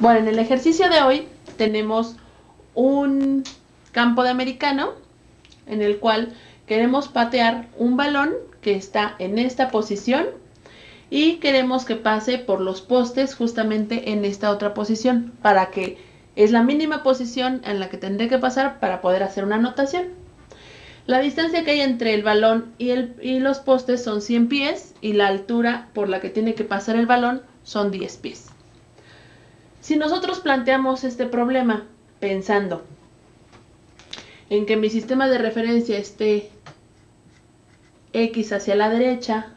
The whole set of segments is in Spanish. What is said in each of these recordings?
Bueno, en el ejercicio de hoy tenemos un campo de americano en el cual queremos patear un balón que está en esta posición y queremos que pase por los postes justamente en esta otra posición, para que es la mínima posición en la que tendré que pasar para poder hacer una anotación. La distancia que hay entre el balón y los postes son 100 pies y la altura por la que tiene que pasar el balón son 10 pies. Si nosotros planteamos este problema pensando en que mi sistema de referencia esté X hacia la derecha,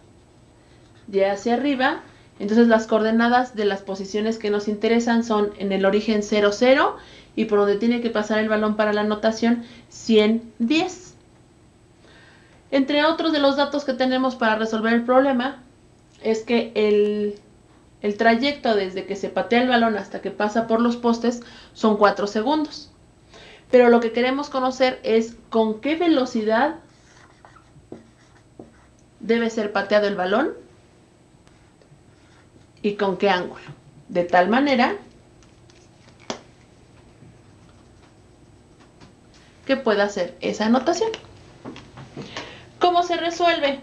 Y hacia arriba, entonces las coordenadas de las posiciones que nos interesan son en el origen 0, 0 y por donde tiene que pasar el balón para la anotación 100, 10. Entre otros de los datos que tenemos para resolver el problema es que el trayecto desde que se patea el balón hasta que pasa por los postes son 4 segundos. Pero lo que queremos conocer es con qué velocidad debe ser pateado el balón y con qué ángulo. De tal manera que pueda hacer esa anotación. ¿Cómo se resuelve?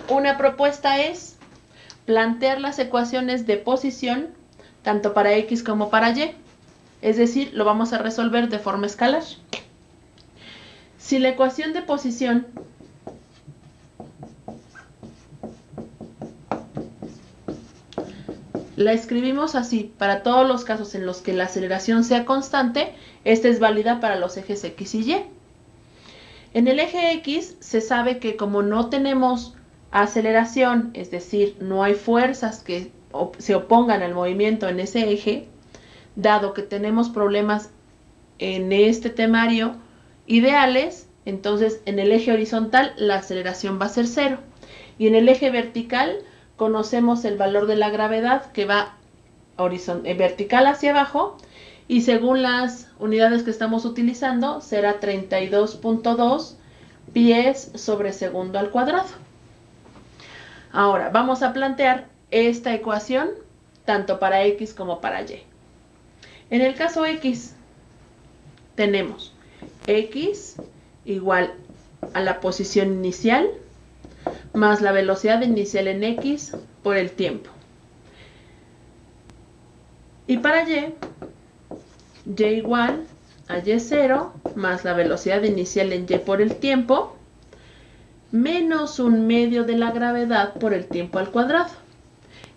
Una propuesta es plantear las ecuaciones de posición tanto para X como para Y. Es decir, lo vamos a resolver de forma escalar. Si la ecuación de posición la escribimos así para todos los casos en los que la aceleración sea constante, esta es válida para los ejes X y Y. En el eje X se sabe que como no tenemos aceleración, es decir, no hay fuerzas que se opongan al movimiento en ese eje, dado que tenemos problemas en este temario ideales, entonces en el eje horizontal la aceleración va a ser 0. Y en el eje vertical conocemos el valor de la gravedad que va vertical hacia abajo y según las unidades que estamos utilizando será 32.2 pies sobre segundo al cuadrado. Ahora vamos a plantear esta ecuación tanto para X como para Y. En el caso X tenemos X igual a la posición inicial más la velocidad inicial en X por el tiempo. Y para Y igual a Y0 más la velocidad inicial en Y por el tiempo, menos 1/2 de la gravedad por el tiempo al cuadrado.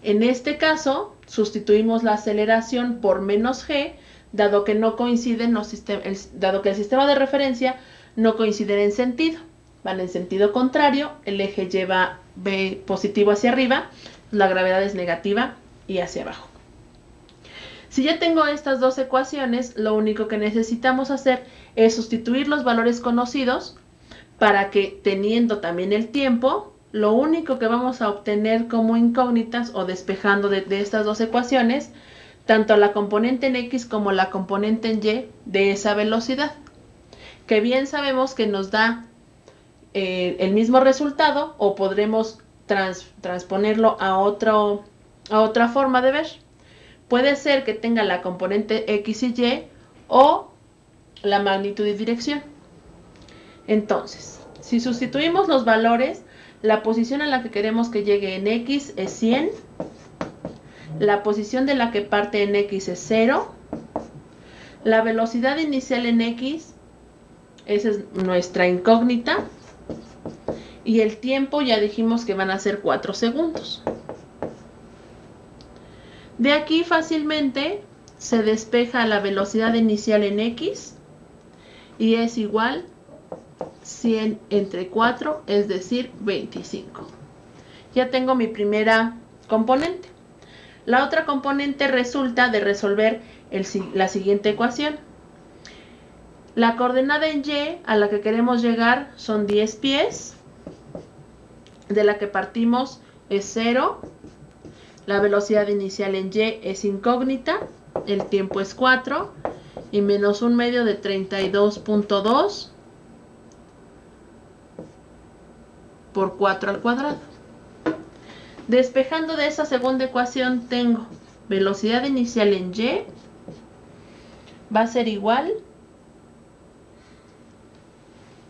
En este caso, sustituimos la aceleración por menos g, dado que no coinciden dado que el sistema de referencia no coincide en sentido. Van en sentido contrario, el eje lleva B positivo hacia arriba, la gravedad es negativa y hacia abajo. Si ya tengo estas dos ecuaciones, lo único que necesitamos hacer es sustituir los valores conocidos para que, teniendo también el tiempo, lo único que vamos a obtener como incógnitas o despejando de estas dos ecuaciones, tanto la componente en X como la componente en Y de esa velocidad, que bien sabemos que nos da el mismo resultado o podremos transponerlo a otra forma de ver. Puede ser que tenga la componente X y Y o la magnitud y dirección. Entonces, si sustituimos los valores, la posición a la que queremos que llegue en X es 100, la posición de la que parte en X es 0, la velocidad inicial en X, esa es nuestra incógnita, y el tiempo ya dijimos que van a ser 4 segundos. De aquí fácilmente se despeja la velocidad inicial en X y es igual 100 entre 4, es decir, 25. Ya tengo mi primera componente. La otra componente resulta de resolver la siguiente ecuación. La coordenada en Y a la que queremos llegar son 10 pies, de la que partimos es 0. La velocidad inicial en Y es incógnita, el tiempo es 4 y menos 1/2 de 32.2 por 4 al cuadrado. Despejando de esa segunda ecuación tengo velocidad inicial en y va a ser igual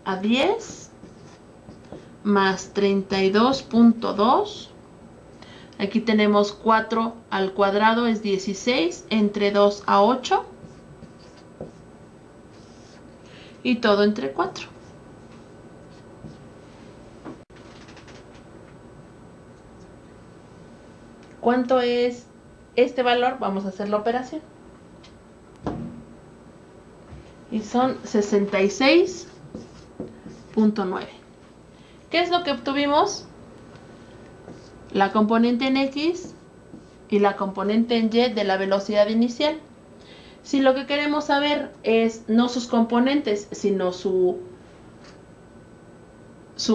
a 10 más 32.2. Aquí tenemos 4 al cuadrado es 16, entre 2 a 8. Y todo entre 4. ¿Cuánto es este valor? Vamos a hacer la operación. Y son 66.9. ¿Qué es lo que obtuvimos? La componente en X y la componente en Y de la velocidad inicial. Si lo que queremos saber es no sus componentes, sino su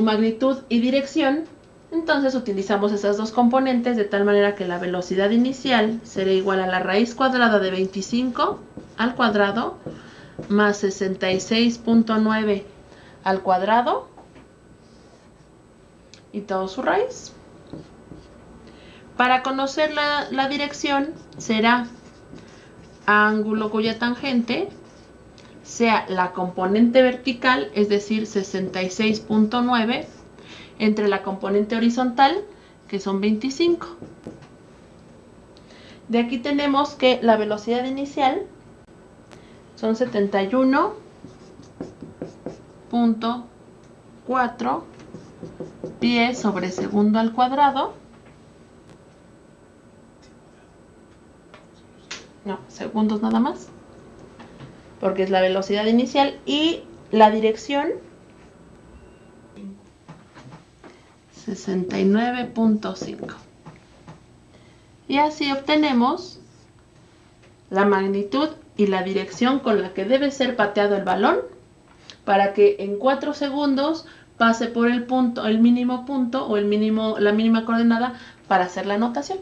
magnitud y dirección, entonces utilizamos esas dos componentes de tal manera que la velocidad inicial será igual a la raíz cuadrada de 25 al cuadrado más 66.9 al cuadrado y todo su raíz. Para conocer la dirección será ángulo cuya tangente sea la componente vertical, es decir, 66.9, entre la componente horizontal, que son 25. De aquí tenemos que la velocidad inicial son 71.4 pies sobre segundo al cuadrado. No, segundos nada más, porque es la velocidad inicial, y la dirección 69.5. Y así obtenemos la magnitud y la dirección con la que debe ser pateado el balón para que en 4 segundos pase por el punto, el mínimo punto o la mínima coordenada para hacer la anotación.